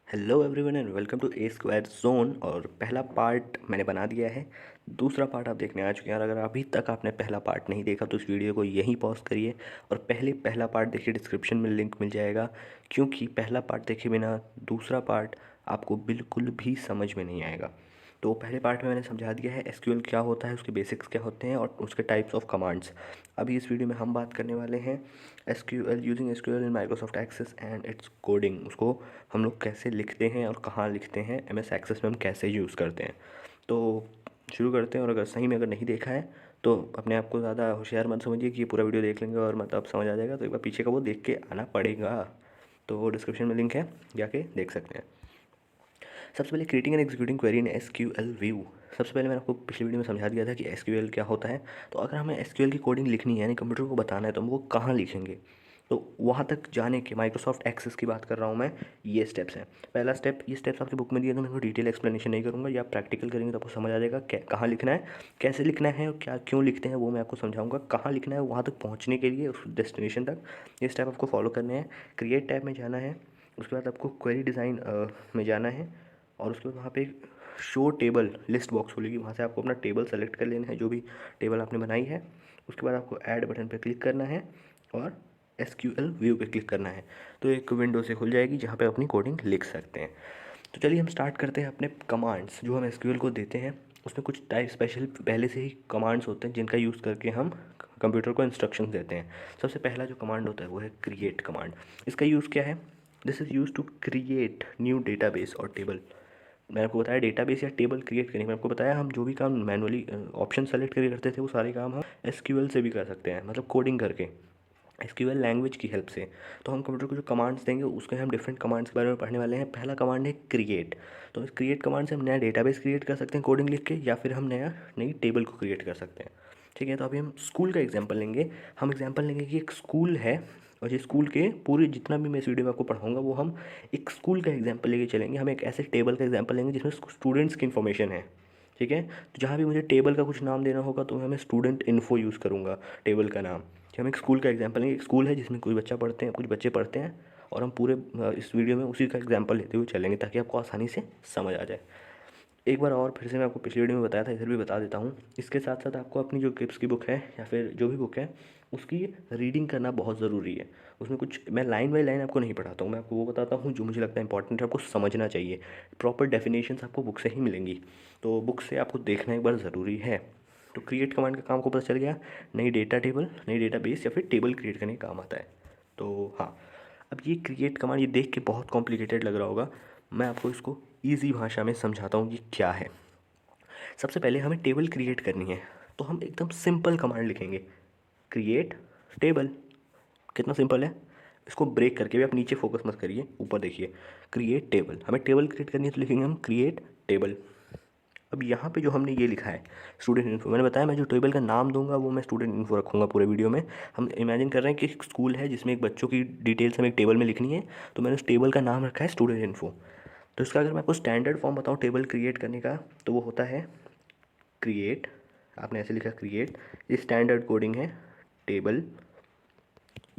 Hello everyone and welcome to A square zone. और पहला part मैंने बना दिया है, दूसरा पार्ट आप देखने आ चुके हैं। और अगर अभी तक आपने पहला पार्ट नहीं देखा तो इस वीडियो को यहीं पॉज करिए और पहला पार्ट देखिए, डिस्क्रिप्शन में लिंक मिल जाएगा। क्योंकि पहला पार्ट देखे बिना दूसरा पार्ट आपको बिल्कुल भी समझ में नहीं आएगा। तो पहले पार्ट में मैंने समझा दिया है एसक्यूएल क्या होता है, उसके बेसिक्स क्या होते हैं और उसके टाइप्स ऑफ कमांड्स। अभी इस वीडियो में हम बात करने वाले हैं SQL, using SQL in Microsoft Access and its coding. उसको हम लोग कैसे लिखते हैं और कहाँ लिखते हैं, एमएस एक्सेस में हम कैसे यूज़ करते हैं। तो शुरू करते हैं। और अगर सही में अगर नहीं देखा है तो अपने आप को ज़्यादा होशियार मत समझिए कि ये पूरा वीडियो देख लेंगे और मतलब समझ आ जाएगा। तो एक बार पीछे का वो देख के आना पड़ेगा। तो वो डिस्क्रिप्शन में लिंक है, जाके देख सकते हैं। सबसे पहले creating and executing query in SQL view. सबसे पहले मैंने आपको पिछली वीडियो में समझा दिया था कि एसक्यूएल क्या होता है। तो अगर हमें एसक्यूएल की कोडिंग लिखनी है यानी कंप्यूटर को बताना है तो हम वो कहाँ लिखेंगे। तो वहाँ तक जाने के माइक्रोसॉफ्ट एक्सेस की बात कर रहा हूँ मैं। ये स्टेप्स हैं। पहला स्टेप, ये स्टेप्स आपकी बुक में दिए तो मैं डिटेल एक्सप्लेनेशन नहीं करूँगा, या प्रैक्टिकल करेंगे तो आपको समझ आ जाएगा कहाँ लिखना है, कैसे लिखना है और क्या क्यों लिखते हैं वो मैं आपको समझाऊंगा। कहाँ लिखना है वहाँ तक पहुँचने के लिए, उस डेस्टिनेशन तक ये स्टेप आपको फॉलो करने हैं। क्रिएट टैब में जाना है, उसके बाद आपको क्वेरी डिज़ाइन में जाना है और उसके बाद वहाँ पे एक शो टेबल लिस्ट बॉक्स खुलेगी, वहाँ से आपको अपना टेबल सेलेक्ट कर लेना है, जो भी टेबल आपने बनाई है। उसके बाद आपको ऐड बटन पर क्लिक करना है और एसक्यूएल व्यू पे क्लिक करना है। तो एक विंडो से खुल जाएगी जहाँ पे अपनी कोडिंग लिख सकते हैं। तो चलिए हम स्टार्ट करते हैं अपने कमांड्स जो हम एसक्यूएल को देते हैं। उसमें कुछ टाइप स्पेशल पहले से ही कमांड्स होते हैं जिनका यूज़ करके हम कंप्यूटर को इंस्ट्रक्शंस देते हैं। सबसे पहला जो कमांड होता है वो है क्रिएट कमांड। इसका यूज़ क्या है? This is use to create new database और टेबल। मैंने आपको बताया डेटाबेस या टेबल क्रिएट करने, मैंने आपको बताया हम जो भी काम मैनुअली ऑप्शन सेलेक्ट करके करते थे वो सारे काम हम एसक्यूएल से भी कर सकते हैं, मतलब कोडिंग करके एसक्यूएल लैंग्वेज की हेल्प से। तो हम कंप्यूटर को जो कमांड्स देंगे उसके हम डिफरेंट कमांड्स के बारे में पढ़ने वाले हैं। पहला कमांड है क्रिएट। तो इस क्रिएट कमांड से हम नया डेटाबेस क्रिएट कर सकते हैं कोडिंग लिख के, या फिर हम नई टेबल को क्रिएट कर सकते हैं। ठीक है, तो अभी हम स्कूल का एग्जाम्पल लेंगे। हम एग्जाम्पल लेंगे कि एक स्कूल है और ये स्कूल के पूरे जितना भी मैं इस वीडियो में आपको पढ़ाऊंगा वो हम एक स्कूल का एग्जाम्पल लेके चलेंगे। हम एक ऐसे टेबल का एग्जाम्पल लेंगे जिसमें स्टूडेंट्स की इन्फॉर्मेशन है। ठीक है, तो जहाँ भी मुझे टेबल का कुछ नाम देना होगा तो मैं स्टूडेंट इन्फो यूज़ करूँगा टेबल का नाम। कि हम एक स्कूल का एग्जाम्पल लेंगे, एक स्कूल है जिसमें कोई बच्चा पढ़ते हैं, कुछ बच्चे पढ़ते हैं और हम पूरे इस वीडियो में उसी का एग्जाम्पल लेते हुए चलेंगे ताकि आपको आसानी से समझ आ जाए। एक बार और फिर से मैं आपको पिछली वीडियो में बताया था, इधर भी बता देता हूँ। इसके साथ साथ आपको अपनी जो किप्स की बुक है या फिर जो भी बुक है उसकी रीडिंग करना बहुत ज़रूरी है। उसमें कुछ मैं लाइन बाई लाइन आपको नहीं पढ़ाता हूँ, मैं आपको वो बताता हूँ जो मुझे लगता है इंपॉर्टेंट है, आपको समझना चाहिए। प्रॉपर डेफिनेशंस आपको बुक से ही मिलेंगी, तो बुक से आपको देखना एक बार ज़रूरी है। तो क्रिएट कमांड का काम को पता चल गया, नई डेटा टेबल, नई डेटाबेस या फिर टेबल क्रिएट करने का काम आता है। तो हाँ, अब ये क्रिएट कमांड ये देख के बहुत कॉम्प्लिकेटेड लग रहा होगा, मैं आपको इसको ईजी भाषा में समझाता हूँ ये क्या है। सबसे पहले हमें टेबल क्रिएट करनी है तो हम एकदम सिंपल कमांड लिखेंगे, क्रिएट टेबल। कितना सिंपल है। इसको ब्रेक करके भी आप नीचे फोकस मत करिए, ऊपर देखिए, क्रिएट टेबल। हमें टेबल क्रिएट करनी है तो लिखेंगे हम क्रिएट टेबल। अब यहाँ पे जो हमने ये लिखा है स्टूडेंट इन्फो, मैंने बताया मैं जो टेबल का नाम दूंगा वो मैं स्टूडेंट इन्फो रखूँगा पूरे वीडियो में। हम इमेजिन कर रहे हैं कि एक स्कूल है जिसमें एक बच्चों की डिटेल्स हमें एक टेबल में लिखनी है, तो मैंने उस टेबल का नाम रखा है स्टूडेंट इन्फो। तो इसका अगर मैं आपको स्टैंडर्ड फॉर्म बताऊँ टेबल क्रिएट करने का तो वो होता है क्रिएट, आपने ऐसे लिखा क्रिएट, ये स्टैंडर्ड कोडिंग है, टेबल।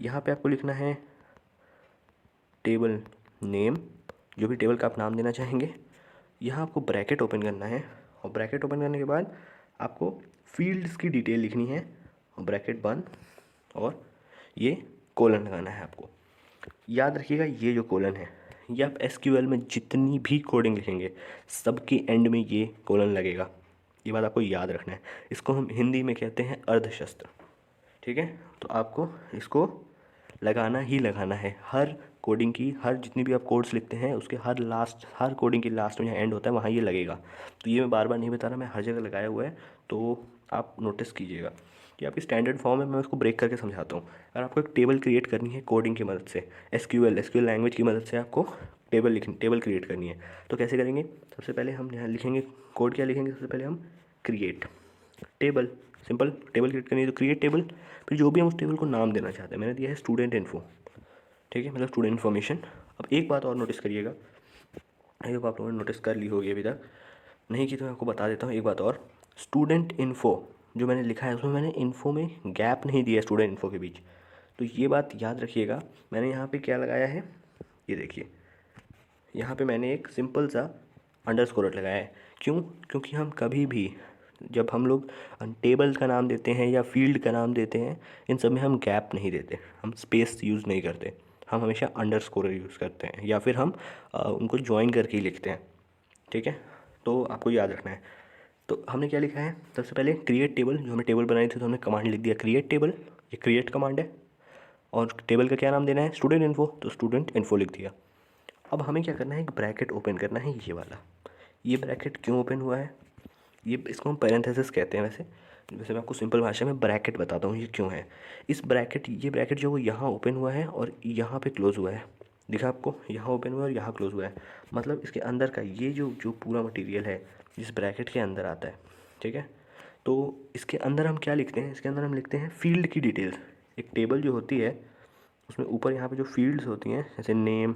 यहाँ पे आपको लिखना है टेबल नेम, जो भी टेबल का आप नाम देना चाहेंगे। यहाँ आपको ब्रैकेट ओपन करना है और ब्रैकेट ओपन करने के बाद आपको फील्ड्स की डिटेल लिखनी है और ब्रैकेट बंद और ये कोलन लगाना है आपको। याद रखिएगा ये जो कोलन है ये आप एसक्यूएल में जितनी भी कोडिंग लिखेंगे सबके एंड में ये कोलन लगेगा। ये बात आपको याद रखना है। इसको हम हिंदी में कहते हैं अर्धशस्त्र। ठीक है, तो आपको इसको लगाना ही लगाना है। हर कोडिंग की, हर जितनी भी आप कोड्स लिखते हैं उसके हर कोडिंग के लास्ट में जहाँ एंड होता है वहाँ ये लगेगा। तो ये मैं बार बार नहीं बता रहा, मैं हर जगह लगाया हुआ है, तो आप नोटिस कीजिएगा। ये आपकी स्टैंडर्ड फॉर्म है, मैं उसको ब्रेक करके समझाता हूँ। अगर आपको एक टेबल क्रिएट करनी है कोडिंग की मदद से, एसक्यूएल लैंग्वेज की मदद से आपको टेबल क्रिएट करनी है तो कैसे करेंगे? सबसे पहले हम यहाँ लिखेंगे कोड, क्या लिखेंगे? सबसे पहले हम create table, simple table create करनी है तो क्रिएट टेबल। फिर जो भी हम उस टेबल को नाम देना चाहते हैं, मैंने दिया है स्टूडेंट इन्फो। ठीक है, मतलब स्टूडेंट इन्फॉर्मेशन। अब एक बात और नोटिस करिएगा, आई होप आप लोगों ने नोटिस कर ली होगी, अभी तक नहीं की तो मैं आपको बता देता हूँ एक बात और। स्टूडेंट इन्फो जो मैंने लिखा है उसमें मैंने इन्फो में गैप नहीं दिया स्टूडेंट इन्फो के बीच, तो ये बात याद रखिएगा। मैंने यहाँ पे क्या लगाया है, ये देखिए, यहाँ पे मैंने एक सिंपल सा अंडरस्कोर लगाया है। क्यों? क्योंकि हम कभी भी जब हम लोग टेबल का नाम देते हैं या फील्ड का नाम देते हैं, इन सब में हम गैप नहीं देते, हम स्पेस यूज़ नहीं करते, हम हमेशा अंडरस्कोर यूज़ करते हैं या फिर हम उनको ज्वाइन करके ही लिखते हैं। ठीक है, तो आपको याद रखना है। तो हमने क्या लिखा है, सबसे पहले क्रिएट टेबल, जो हमने टेबल बनाई थी तो हमने कमांड लिख दिया क्रिएट टेबल, ये क्रिएट कमांड है। और टेबल का क्या नाम देना है, स्टूडेंट इन्फो, तो स्टूडेंट इन्फो लिख दिया। अब हमें क्या करना है, एक ब्रैकेट ओपन करना है, ये वाला। ये ब्रैकेट क्यों ओपन हुआ है, ये इसको हम पैरेंथेसिस कहते हैं। वैसे वैसे मैं आपको सिंपल भाषा में ब्रैकेट बताता हूँ ये क्यों है। इस ब्रैकेट, ये ब्रैकेट जो वो यहाँ ओपन हुआ है और यहाँ पे क्लोज़ हुआ है, दिखा आपको, यहाँ ओपन हुआ है और यहाँ क्लोज़ हुआ है। मतलब इसके अंदर का ये जो जो पूरा मटेरियल है जिस ब्रैकेट के अंदर आता है, ठीक है। तो इसके अंदर हम क्या लिखते हैं, इसके अंदर हम लिखते हैं फील्ड की डिटेल्स। एक टेबल जो होती है उसमें ऊपर यहाँ पे जो फील्ड्स होती हैं, जैसे नेम,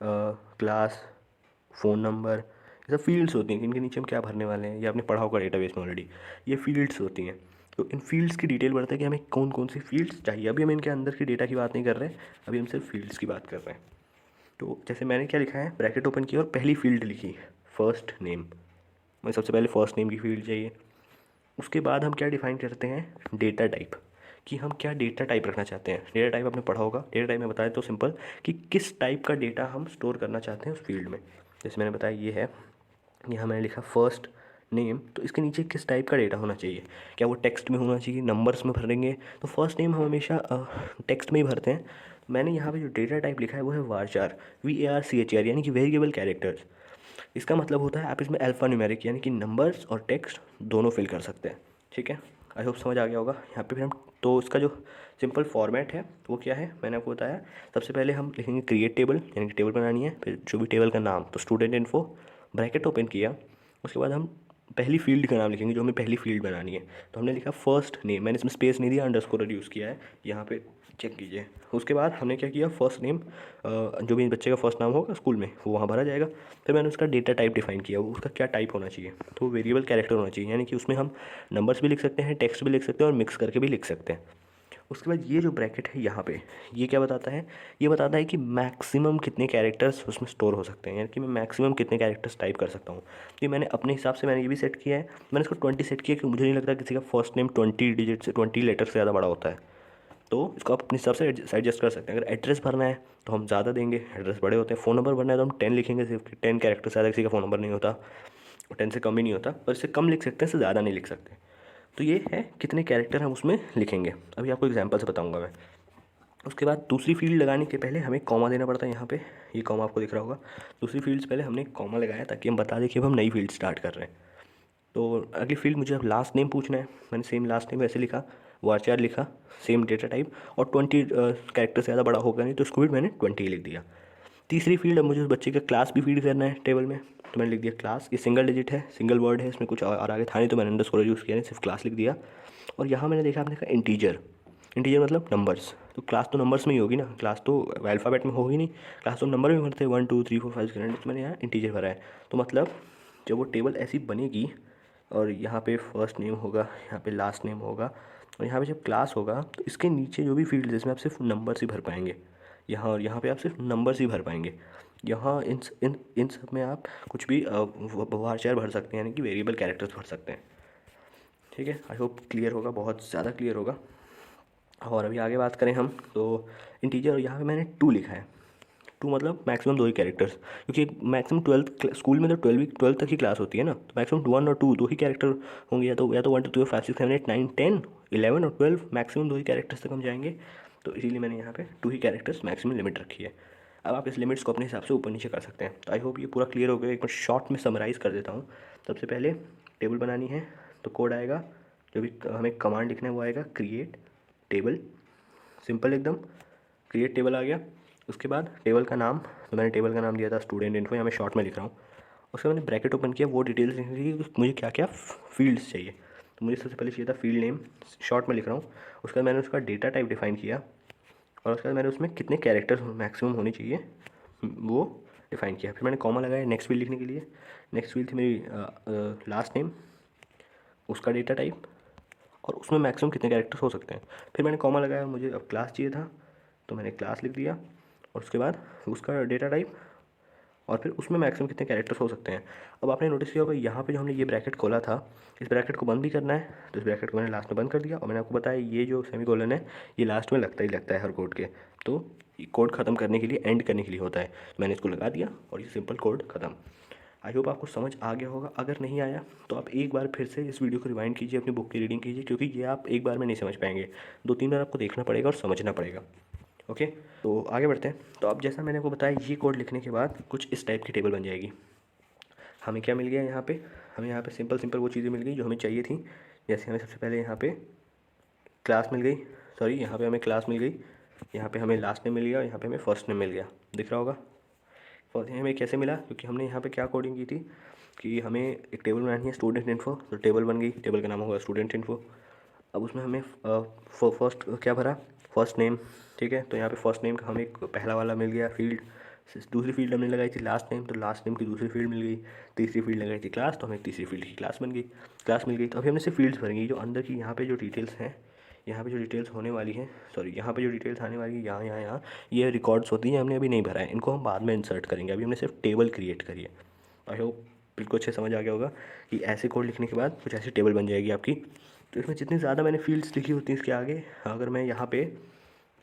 क्लास, फ़ोन नंबर, ये सब फील्ड्स होती हैं। इनके नीचे हम क्या भरने वाले हैं, ये आपने पढ़ा होगा डेटाबेस में ऑलरेडी, ये फील्ड्स होती हैं। तो इन फील्ड्स की डिटेल बढ़ता है कि हमें कौन कौन सी फील्ड्स चाहिए। अभी हम इनके अंदर की डेटा की बात नहीं कर रहे हैं, अभी हम सिर्फ फील्ड्स की बात कर रहे हैं। तो जैसे मैंने क्या लिखा है, ब्रैकेट ओपन किया और पहली फील्ड लिखी फर्स्ट नेम, मुझे सबसे पहले फर्स्ट नेम की फील्ड चाहिए। उसके बाद हम क्या डिफाइन करते हैं, डेटा टाइप, कि हम क्या डेटा टाइप रखना चाहते हैं। डेटा टाइप आपने पढ़ा होगा, डेटा टाइप में बताया तो सिंपल कि किस टाइप का डेटा हम स्टोर करना चाहते हैं उस फील्ड में। जैसे मैंने बताया ये है, यहाँ मैंने लिखा फर्स्ट नेम, तो इसके नीचे किस टाइप का डेटा होना चाहिए, क्या वो टेक्स्ट में होना चाहिए, नंबर्स में भरेंगे, तो फर्स्ट नेम हम हमेशा टेक्स्ट में ही भरते हैं। मैंने यहाँ पे जो डेटा टाइप लिखा है वो है वारचार, VARCHAR, यानी कि वेरिएबल कैरेक्टर्स। इसका मतलब होता है आप इसमें अल्फ़ा न्यूमेरिक यानी कि नंबर्स और टेक्स्ट दोनों फिल कर सकते हैं। ठीक है, आई होप समझ आ गया होगा। यहाँ पे फिर हम, तो इसका जो सिंपल फॉर्मेट है वो क्या है, मैंने आपको बताया। सबसे पहले हम लिखेंगे क्रिएट टेबल, यानी कि टेबल बनानी है, फिर जो भी टेबल का नाम, तो स्टूडेंट इन्फो, ब्रैकेट ओपन किया। उसके बाद हम पहली फील्ड का नाम लिखेंगे जो हमें पहली फील्ड बनानी है। तो हमने लिखा फर्स्ट नेम, मैंने इसमें स्पेस नहीं दिया, अंडरस्कोर यूज़ किया है, यहाँ पे चेक कीजिए। उसके बाद हमने क्या किया, फर्स्ट नेम, जो भी बच्चे का फर्स्ट नाम होगा स्कूल में वो वहाँ भरा जाएगा। फिर मैंने उसका डेटा टाइप डिफाइन किया, वो उसका क्या टाइप होना चाहिए, तो वेरिएबल कैरेक्टर होना चाहिए, यानी कि उसमें हम नंबर्स भी लिख सकते हैं, टेक्स्ट भी लिख सकते हैं और मिक्स करके भी लिख सकते हैं। उसके बाद ये जो ब्रैकेट है यहाँ पे, ये क्या बताता है, ये बताता है कि मैक्सिमम कितने कैरेक्टर्स उसमें स्टोर हो सकते हैं, यानी कि मैं मैक्सिमम कितने कैरेक्टर्स टाइप कर सकता हूँ। ये मैंने अपने हिसाब से मैंने ये भी सेट किया है, मैंने इसको 20 सेट किया, क्योंकि मुझे नहीं लगता किसी का फर्स्ट नेम 20 डिजिट से 20 लेटर से ज़्यादा बड़ा होता है। तो इसको आप अपने हिसाब से एडजस्ट कर सकते हैं। अगर एड्रेस भरना है तो हम ज़्यादा देंगे, एड्रेस बड़े होते हैं। फ़ोन नंबर भरना है तो हम 10 लिखेंगे सिर्फ, 10 कैरेक्टर से ज़्यादा किसी का फ़ोन नंबर नहीं होता, और 10 से कम ही नहीं होता, पर इससे कम लिख सकते हैं, इससे ज़्यादा नहीं लिख सकते। तो ये है कितने कैरेक्टर हम उसमें लिखेंगे, अभी आपको एग्जांपल से बताऊंगा मैं। उसके बाद दूसरी फील्ड लगाने के पहले हमें कॉमा देना पड़ता है। यहाँ पे ये कॉमा आपको दिख रहा होगा, दूसरी फील्ड से पहले हमने कॉमा लगाया ताकि हम बता दें कि अब हम नई फील्ड स्टार्ट कर रहे हैं। तो अगली फील्ड मुझे अब लास्ट नेम पूछना है, मैंने सेम लास्ट नेम वैसे लिखा, वारचार लिखा, सेम डेटा टाइप, और 20 कैरेक्टर से ज़्यादा बड़ा होगा नहीं, तो उसको भी मैंने 20 लिख दिया। तीसरी फील्ड, अब मुझे उस बच्चे का क्लास भी फीड करना है टेबल में, तो मैंने लिख दिया क्लास। ये सिंगल डिजिट है, सिंगल वर्ड है, इसमें कुछ और आगे था नहीं, तो मैंने अंडरस्कोर यूज़ किया नहीं, सिर्फ क्लास लिख दिया। और यहाँ मैंने देखा, आपने कहा इंटीजर, इंटीजर मतलब नंबर्स, तो क्लास तो नंबर्स में ही होगी ना, क्लास तो अल्फ़ाबेट में होगी नहीं, क्लास तो नंबर में भरते हैं 1 2 3 4 5 6 तो मैंने यहाँ इंटीजर भरा है। तो मतलब जब वो टेबल ऐसी बनेगी और यहाँ पे फर्स्ट नेम होगा, यहाँ पे लास्ट नेम होगा, और यहाँ पे जब क्लास होगा तो इसके नीचे जो भी फील्ड है जिसमें आप सिर्फ नंबर्स ही भर पाएंगे, यहाँ और यहाँ पे आप सिर्फ नंबर्स ही भर पाएंगे। यहाँ इन सब में आप कुछ भी वारचार भर सकते हैं, यानी कि वेरिएबल कैरेक्टर्स भर सकते हैं। ठीक है, आई होप क्लियर होगा, बहुत ज़्यादा क्लियर होगा। और अभी आगे बात करें हम, तो इंटीजर, यहाँ पे मैंने 2 लिखा है। 2 मतलब मैक्सिमम 2 ही कैरेक्टर्स, क्योंकि मैक्सिमम 12th स्कूल में तो 12 तक ही क्लास होती है ना, तो मैक्सिमम 1 और 2 दो ही कैरेक्टर होंगे, या तो 1 2 3 4 5 6 7 8 9 10 11 और 12, मैक्सिमम 2 ही कैरेक्टर्स तक हम जाएंगे। तो इसीलिए मैंने यहाँ पे 2 ही कैरेक्टर्स मैक्सिमम लिमिट रखी है। अब आप इस लिमिट्स को अपने हिसाब से ऊपर नीचे कर सकते हैं। तो आई होप ये पूरा क्लियर हो गया। एक बार शॉर्ट में समराइज़ कर देता हूँ। सबसे पहले टेबल बनानी है, तो कोड आएगा, जो भी हमें कमांड लिखना है वो आएगा क्रिएट टेबल, सिंपल एकदम, क्रिएट टेबल आ गया। उसके बाद टेबल का नाम, तो मैंने टेबल का नाम दिया था स्टूडेंट इन्फो, यहाँ मैं शॉर्ट में लिख रहा हूँ। उसके बाद मैंने ब्रैकेट ओपन किया, वो डिटेल्स लिखनी थी मुझे क्या क्या फील्ड्स चाहिए, तो मुझे सबसे पहले चाहिए था फील्ड नेम, शॉर्ट में लिख रहा हूँ। उसके बाद मैंने उसका डेटा टाइप डिफाइन किया, और उसके बाद मैंने उसमें कितने कैरेक्टर्स मैक्सिमम होने चाहिए वो डिफाइन किया। फिर मैंने कॉमा लगाया नेक्स्ट फील्ड लिखने के लिए। नेक्स्ट फील्ड थी मेरी लास्ट नेम, उसका डेटा टाइप, और उसमें मैक्सिमम कितने कैरेक्टर्स हो सकते हैं। फिर मैंने कॉमा लगाया, मुझे अब क्लास चाहिए था, तो मैंने क्लास लिख दिया, और उसके बाद उसका डेटा टाइप, और फिर उसमें मैक्सिमम कितने कैरेक्टर्स हो सकते हैं। अब आपने नोटिस किया होगा यहाँ पे जो हमने ये ब्रैकेट खोला था, इस ब्रैकेट को बंद भी करना है, तो इस ब्रैकेट को मैंने लास्ट में बंद कर दिया। और मैंने आपको बताया ये जो सेमीकोलन है ये लास्ट में लगता ही लगता है हर कोड के, तो कोड ख़त्म करने के लिए, एंड करने के लिए होता है। तो मैंने इसको लगा दिया और ये सिंपल कोड ख़त्म। आई होप आपको समझ आ गया होगा। अगर नहीं आया तो आप एक बार फिर से इस वीडियो को रिवाइंड कीजिए, अपनी बुक की रीडिंग कीजिए, क्योंकि ये आप एक बार में नहीं समझ पाएंगे, 2-3 बार आपको देखना पड़ेगा और समझना पड़ेगा। ओके, तो आगे बढ़ते हैं। तो अब जैसा मैंने आपको बताया, ये कोड लिखने के बाद कुछ इस टाइप की टेबल बन जाएगी। हमें क्या मिल गया यहाँ पे, हमें यहाँ पे सिंपल सिंपल वो चीज़ें मिल गई जो हमें चाहिए थी। जैसे हमें सबसे पहले यहाँ पे क्लास मिल गई, सॉरी यहाँ पे हमें क्लास मिल गई, यहाँ पे हमें लास्ट नेम मिल गया, यहाँ पे हमें फर्स्ट नेम मिल गया, दिख रहा होगा। फर्स्ट नेम हमें कैसे मिला, क्योंकि हमने यहाँ पे क्या कोडिंग की थी कि हमें एक टेबल बनानी है स्टूडेंट इन्फो, तो टेबल बन गई, टेबल का नाम होगा स्टूडेंट इन्फो। अब उसमें हमें फर्स्ट क्या भरा, फर्स्ट नेम, ठीक है। तो यहाँ पे फर्स्ट नेम का हमें एक पहला वाला मिल गया फील्ड। दूसरी फील्ड हमने लगाई थी लास्ट नेम, तो लास्ट नेम की दूसरी फील्ड मिल गई। तीसरी फील्ड लगाई थी क्लास, तो हमें तीसरी फील्ड की क्लास बन गई, क्लास मिल गई। तो अभी हमने सिर्फ फील्ड्स भरेंगी, जो अंदर की यहाँ पे जो डिटेल्स हैं, यहाँ पे जो डिटेल्स होने वाली हैं, सॉरी यहाँ पे जो डिटेल्स आने वाली है यहाँ यहाँ यहाँ, ये रिकॉर्ड्स होती हैं, हमने अभी नहीं भरा है, इनको हम बाद में इंसर्ट करेंगे। अभी हमने सिर्फ टेबल क्रिएट करी है। आई होप बिल्कुल अच्छे समझ आ गया होगा कि ऐसे कोड लिखने के बाद कुछ ऐसी टेबल बन जाएगी आपकी। तो इसमें जितनी ज़्यादा मैंने फील्ड्स लिखी होती हैं इसके आगे, अगर मैं यहाँ पे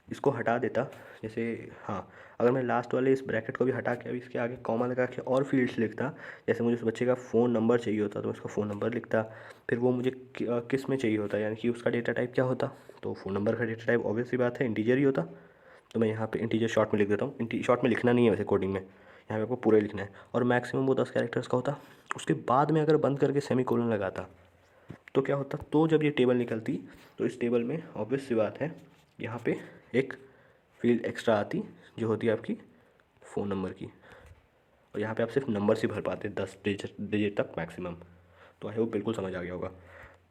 इसको हटा देता, जैसे हाँ, अगर मैं लास्ट वाले इस ब्रैकेट को भी हटा के अभी इसके आगे कॉमा लगा के और फील्ड्स लिखता, जैसे मुझे उस बच्चे का फ़ोन नंबर चाहिए होता तो मैं उसका फ़ोन नंबर लिखता। फिर वो मुझे किस में चाहिए होता, यानी कि उसका डेटा टाइप क्या होता, तो फ़ोन नंबर का डेटा टाइप ऑब्वियस सी बात है इंटीजर ही होता। तो मैं यहाँ पे इंटीजर शॉर्ट में लिख देता हूँ। शॉर्ट में लिखना नहीं है वैसे कोडिंग में, यहाँ पे आपको पूरा लिखना है, और मैक्सिमम वो 10 कैरेक्टर्स का होता। उसके बाद में अगर बंद करके सेमीकोलन लगाता तो क्या होता, तो जब ये टेबल निकलती तो इस टेबल में ऑब्वियस सी बात है यहाँ पे एक फील्ड एक्स्ट्रा आती जो होती है आपकी फ़ोन नंबर की, और यहाँ पे आप सिर्फ नंबर से भर पाते 10 डिजिट तक मैक्सिमम। तो आई होप बिल्कुल समझ आ गया होगा।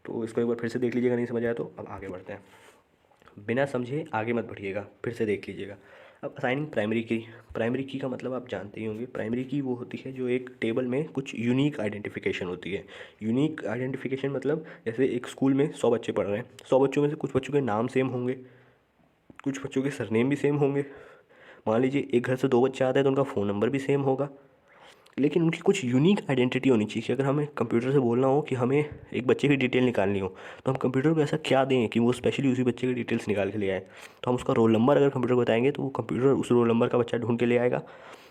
तो इसको एक बार फिर से देख लीजिएगा, नहीं समझ आया तो अब आगे बढ़ते हैं। बिना समझे आगे मत बढ़िएगा, फिर से देख लीजिएगा। अब असाइनिंग प्राइमरी की का मतलब आप जानते ही होंगे। प्राइमरी की वो होती है जो एक टेबल में कुछ यूनिक आइडेंटिफिकेशन होती है। यूनिक आइडेंटिफिकेशन मतलब जैसे एक स्कूल में 100 बच्चे पढ़ रहे हैं, 100 बच्चों में से कुछ बच्चों के नाम सेम होंगे, कुछ बच्चों के सरनेम भी सेम होंगे। मान लीजिए एक घर से 2 बच्चे आते हैं तो उनका फ़ोन नंबर भी सेम होगा, लेकिन उनकी कुछ यूनिक आइडेंटिटी होनी चाहिए कि अगर हमें कंप्यूटर से बोलना हो कि हमें एक बच्चे की डिटेल निकालनी हो, तो हम कंप्यूटर को ऐसा क्या दें कि वो स्पेशली उसी बच्चे की डिटेल्स निकाल के ले आए। तो हम उसका रोल नंबर अगर कंप्यूटर को बताएंगे तो वो कंप्यूटर उस रोल नंबर का बच्चा ढूंढ के ले आएगा।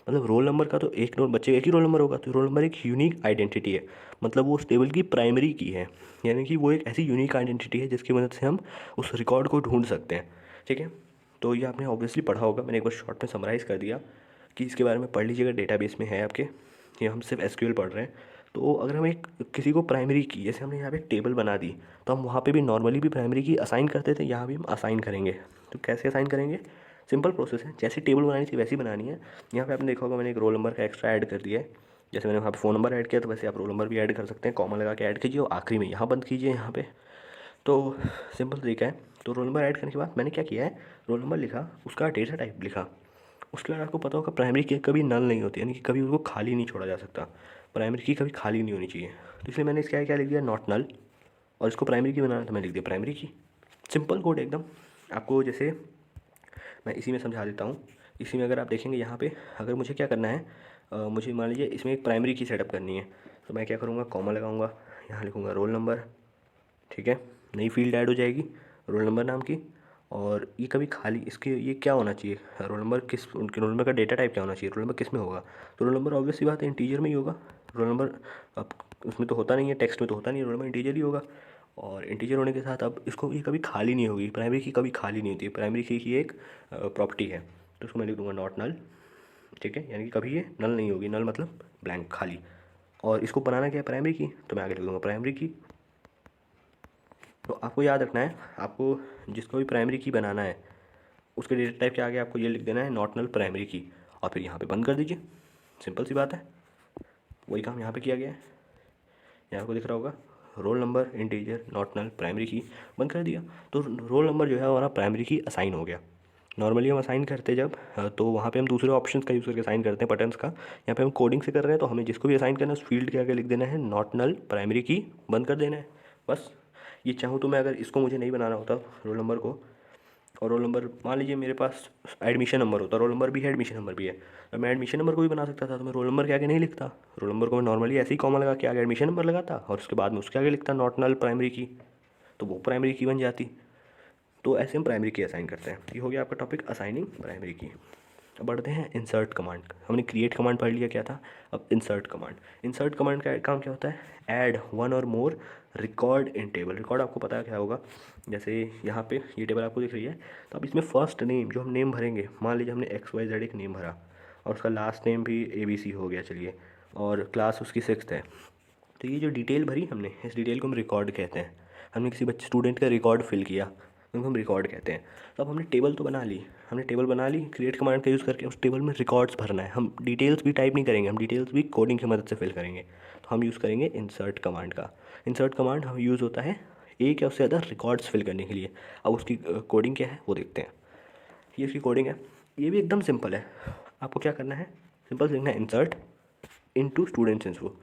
मतलब रोल नंबर का तो एक बच्चे का एक ही रोल नंबर होगा, तो रोल नंबर एक यूनिक आइडेंटिटी है, मतलब वो उस टेबल की प्राइमरी की है, यानी कि वो एक ऐसी यूनिक आइडेंटिटी है जिसकी मदद से हम उस रिकॉर्ड को ढूंढ सकते हैं। ठीक है, तो ये आपने ऑब्वियसली पढ़ा होगा, मैंने एक बार शॉर्ट में समराइज़ कर दिया कि इसके बारे में पढ़ लीजिएगा, डेटाबेस में है आपके। ये हम सिर्फ एसक्यूएल पढ़ रहे हैं। तो अगर हम एक किसी को प्राइमरी की, जैसे हमने यहाँ पे एक टेबल बना दी, तो हम वहाँ पे भी नॉर्मली भी प्राइमरी की असाइन करते थे, यहाँ भी हम असाइन करेंगे। तो कैसे असाइन करेंगे, सिंपल प्रोसेस है, जैसी टेबल बनानी थी वैसी बनानी है। यहाँ पे आपने देखा होगा मैंने एक रोल नंबर का एक्स्ट्रा ऐड कर दिया है। जैसे मैंने वहाँ पे फ़ोन नंबर ऐड किया तो वैसे आप रोल नंबर भी ऐड कर सकते हैं, कॉमा लगा के ऐड कीजिए और आखिरी में यहाँ बंद कीजिए यहाँ पे। तो सिंपल तरीका है। तो रोल नंबर ऐड करने के बाद मैंने क्या किया है, रोल नंबर लिखा, उसका डेटा टाइप लिखा। उसके बाद आपको पता होगा प्राइमरी की कभी नल नहीं होती, यानी कि कभी उसको खाली नहीं छोड़ा जा सकता। प्राइमरी की कभी खाली नहीं होनी चाहिए, तो इसलिए मैंने इसका क्या लिख दिया, नॉट नल। और इसको प्राइमरी की बनाना तो मैंने लिख दिया प्राइमरी की। सिंपल कोड एकदम। आपको जैसे मैं इसी में समझा देता हूँ। इसी में अगर आप देखेंगे यहाँ पे, अगर मुझे क्या करना है, मुझे मान लीजिए इसमें एक प्राइमरी की सेटअप करनी है, तो मैं क्या करूँगा, कॉमा लगाऊंगा, यहाँ लिखूँगा रोल नंबर, ठीक है, नई फील्ड ऐड हो जाएगी रोल नंबर नाम की। और ये कभी खाली, इसके ये क्या होना चाहिए, रोल नंबर किस, उनके रोल नंबर का डेटा टाइप क्या होना चाहिए, रोल नंबर किस में होगा, तो रोल नंबर ऑब्वियस सी बात है इंटीजर में ही होगा। रोल नंबर अब उसमें तो होता नहीं है, टेक्स्ट में तो होता नहीं है, रोल नंबर इंटीजर ही होगा। और इंटीजर होने के साथ अब इसको ये कभी खाली नहीं होगी, प्राइमरी की कभी खाली नहीं होती है, प्राइमरी की एक प्रॉपर्टी है। तो उसको मैं लिख दूँगा नॉट नल, ठीक है, यानी कि कभी ये नल नहीं होगी, नल मतलब ब्लैंक खाली। और इसको बनाना क्या है, प्राइमरी की, तो मैं आगे लिख दूँगा प्राइमरी की। तो आपको याद रखना है, आपको जिसको भी प्राइमरी की बनाना है उसके डेटा टाइप के आगे आपको ये लिख देना है नॉट नल प्राइमरी की, और फिर यहाँ पे बंद कर दीजिए। सिंपल सी बात है, वही काम यहाँ पे किया गया है। यहाँ आपको दिख रहा होगा roll number integer not null primary key, बंद कर दिया। तो रोल नंबर जो है हमारा प्राइमरी की असाइन हो गया। नॉर्मली हम असाइन करते जब, तो वहाँ पे हम दूसरे ऑप्शंस का यूज़ करके असाइन करते हैं बटन्स का। यहाँ पे हम कोडिंग से कर रहे हैं, तो हमें जिसको भी असाइन करना है उस फील्ड के आगे लिख देना है नॉट नल प्राइमरी की, बंद कर देना है बस। ये चाहूँ तो मैं, अगर इसको मुझे नहीं बनाना होता रोल नंबर को, और रोल नंबर मान लीजिए मेरे पास एडमिशन नंबर होता, रोल नंबर भी है एडमिशन नंबर भी है, तो मैं एडमिशन नंबर को भी बना सकता था, तो मैं रोल नंबर के आगे नहीं लिखता, रोल नंबर को मैं नॉर्मली ऐसे ही कॉमा लगा के आगे एडमिशन नंबर लगाता और उसके बाद में उसके आगे लिखता नॉट नल प्राइमरी की, तो वो प्राइमरी की बन जाती। तो ऐसे हम प्राइमरी की असाइन करते हैं। ये हो गया आपका टॉपिक असाइनिंग प्राइमरी की। अब बढ़ते हैं इंसर्ट कमांड। हमने क्रिएट कमांड पढ़ लिया क्या था, अब इंसर्ट कमांड। इंसर्ट कमांड का काम क्या होता है, ऐड वन और मोर रिकॉर्ड इन टेबल। रिकॉर्ड आपको पता है क्या होगा, जैसे यहाँ पे ये टेबल आपको दिख रही है, तो अब इसमें फर्स्ट नेम जो हम नेम भरेंगे, मान लीजिए हमने XYZ एक नेम भरा और उसका लास्ट नेम भी ABC हो गया चलिए, और क्लास उसकी 6th है, तो ये जो डिटेल भरी हमने, इस डिटेल को हम रिकॉर्ड कहते हैं। हमने किसी बच्चे स्टूडेंट का रिकॉर्ड फिल किया, उनको हम रिकॉर्ड कहते हैं। तो अब हमने टेबल तो बना ली, हमने टेबल बना ली, क्रिएट कमांड का यूज़ करके उस टेबल में रिकॉर्ड्स भरना है। हम डिटेल्स भी टाइप नहीं करेंगे, हम डिटेल्स भी कोडिंग की मदद से फिल करेंगे। तो हम यूज़ करेंगे इंसर्ट कमांड का। इंसर्ट कमांड हम यूज़ होता है एक या उससे ज़्यादा रिकॉर्ड्स फिल करने के लिए। अब उसकी कोडिंग क्या है वो देखते हैं। ये उसकी कोडिंग है, ये भी एकदम सिंपल है। आपको क्या करना है, सिंपल लिखना है इंसर्ट इनटू स्टूडेंट्स इन्फो,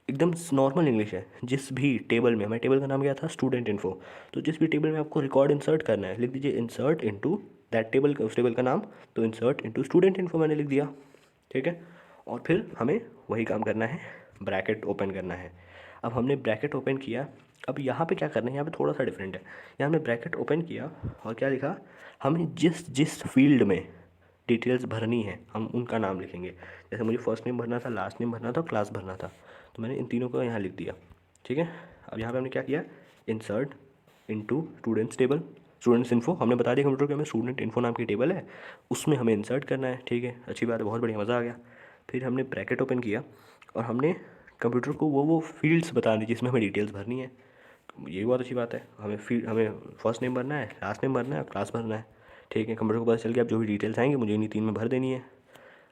एकदम नॉर्मल इंग्लिश है। जिस भी टेबल में, हमारे टेबल का नाम क्या था, स्टूडेंट इन्फो, तो जिस भी टेबल में आपको रिकॉर्ड इंसर्ट करना है लिख दीजिए इंसर्ट इनटू दैट टेबल, उस टेबल का नाम, तो इंसर्ट इनटू स्टूडेंट इन्फो मैंने लिख दिया, ठीक है। और फिर हमें वही काम करना है, ब्रैकेट ओपन करना है। अब हमने ब्रैकेट ओपन किया, अब यहाँ पे क्या करना है, यहाँ पे थोड़ा सा डिफरेंट है। यहाँ हमने ब्रैकेट ओपन किया और क्या लिखा, हमें जिस जिस फील्ड में डिटेल्स भरनी है हम उनका नाम लिखेंगे। जैसे मुझे फर्स्ट नेम भरना था, लास्ट नेम भरना था, क्लास भरना था, तो मैंने इन तीनों को यहाँ लिख दिया, ठीक है। अब यहाँ पे हमने क्या किया, insert into students table, students info, हमने बता दिया कंप्यूटर के हमें स्टूडेंट इन्फो नाम की टेबल है, उसमें हमें इंसर्ट करना है, ठीक है। अच्छी बात है, बहुत बढ़िया, मज़ा आ गया। फिर हमने ब्रैकेट ओपन किया और हमने कंप्यूटर को वो फील्ड्स बता दी जिसमें हमें डिटेल्स भरनी है। ये भी बहुत अच्छी बात है, हमें फर्स्ट नेम भरना है, लास्ट नेम भरना है, क्लास भरना है, ठीक है। कंप्यूटर को पता चल गया अब जो भी डिटेल्स आएंगे मुझे इन्हीं तीन में भर देनी है।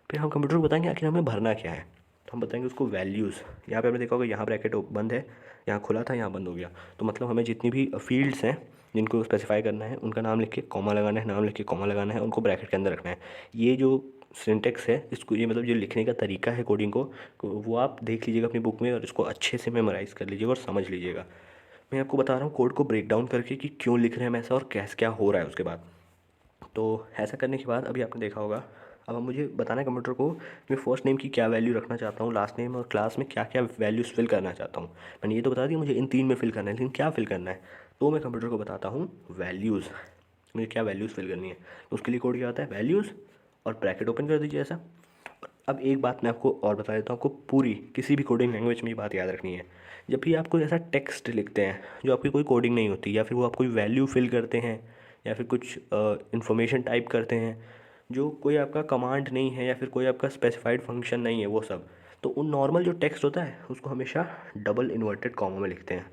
फिर हम कंप्यूटर को बताएंगे आखिर हमें भरना क्या है, तो हम बताएंगे उसको वैल्यूज़। यहाँ पे आपने देखा होगा, यहाँ ब्रैकेट बंद है, यहाँ खुला था, यहाँ बंद हो गया, तो मतलब हमें जितनी भी फील्ड्स हैं जिनको स्पेसिफाई करना है उनका नाम लिख के कॉमा लगाना है, नाम लिख के कॉमा लगाना है, उनको ब्रैकेट के अंदर रखना है। ये जो सिंटेक्स है इसको, ये मतलब जो लिखने का तरीका है कोडिंग को, वो आप देख लीजिएगा अपनी बुक में और इसको अच्छे से मेमोराइज़ कर लीजिएगा और समझ लीजिएगा। मैं आपको बता रहा हूँ कोड को ब्रेक डाउन करके कि क्यों लिख रहे हैं हम ऐसा और कैसे क्या हो रहा है उसके बाद। तो ऐसा करने के बाद अभी आपने देखा होगा, अब हम मुझे बताना है कंप्यूटर को मैं फ़र्स्ट नेम की क्या वैल्यू रखना चाहता हूँ, लास्ट नेम और क्लास में क्या क्या वैल्यूज़ फिल करना चाहता हूँ। मैंने ये तो बता दिया मुझे इन तीन में फिल करना है, लेकिन क्या फिल करना है, तो मैं कंप्यूटर को बताता हूँ वैल्यूज़, मुझे क्या वैल्यूज़ फिल करनी है। तो उसके लिए कोड क्या होता है, वैल्यूज़ और ब्रैकेट ओपन कर दीजिए ऐसा। अब एक बात मैं आपको और बता देता हूँ, आपको पूरी किसी भी कोडिंग लैंग्वेज में ये बात याद रखनी है, जब भी आपको ऐसा टेक्स्ट लिखते हैं जो आपकी कोई कोडिंग नहीं होती, या फिर वो आप कोई वैल्यू फिल करते हैं, या फिर कुछ इन्फॉर्मेशन टाइप करते हैं जो कोई आपका कमांड नहीं है या फिर कोई आपका स्पेसिफाइड फंक्शन नहीं है वो सब, तो उन नॉर्मल जो टेक्स्ट होता है उसको हमेशा डबल इन्वर्टेड कॉमा में लिखते हैं।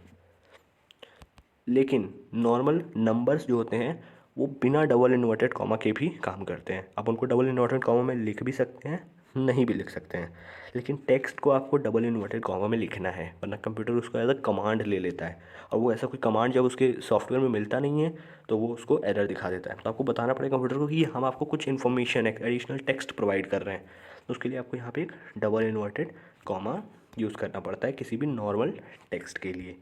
लेकिन नॉर्मल नंबर्स जो होते हैं वो बिना डबल इन्वर्टेड कॉमा के भी काम करते हैं। आप उनको डबल इन्वर्टेड कॉमा में लिख भी सकते हैं, नहीं भी लिख सकते हैं, लेकिन टेक्स्ट को आपको डबल इन्वर्टेड कॉमा में लिखना है, वरना कंप्यूटर उसको एज अ कमांड ले लेता है, और वो ऐसा कोई कमांड जब उसके सॉफ्टवेयर में मिलता नहीं है तो वो उसको एरर दिखा देता है। तो आपको बताना पड़ेगा कंप्यूटर को कि हम आपको कुछ इन्फॉर्मेशन, एक एडिशनल टेक्स्ट प्रोवाइड कर रहे हैं, तो उसके लिए आपको यहाँ पे एक डबल इन्वर्टेड कॉमा यूज़ करना पड़ता है किसी भी नॉर्मल टेक्स्ट के लिए।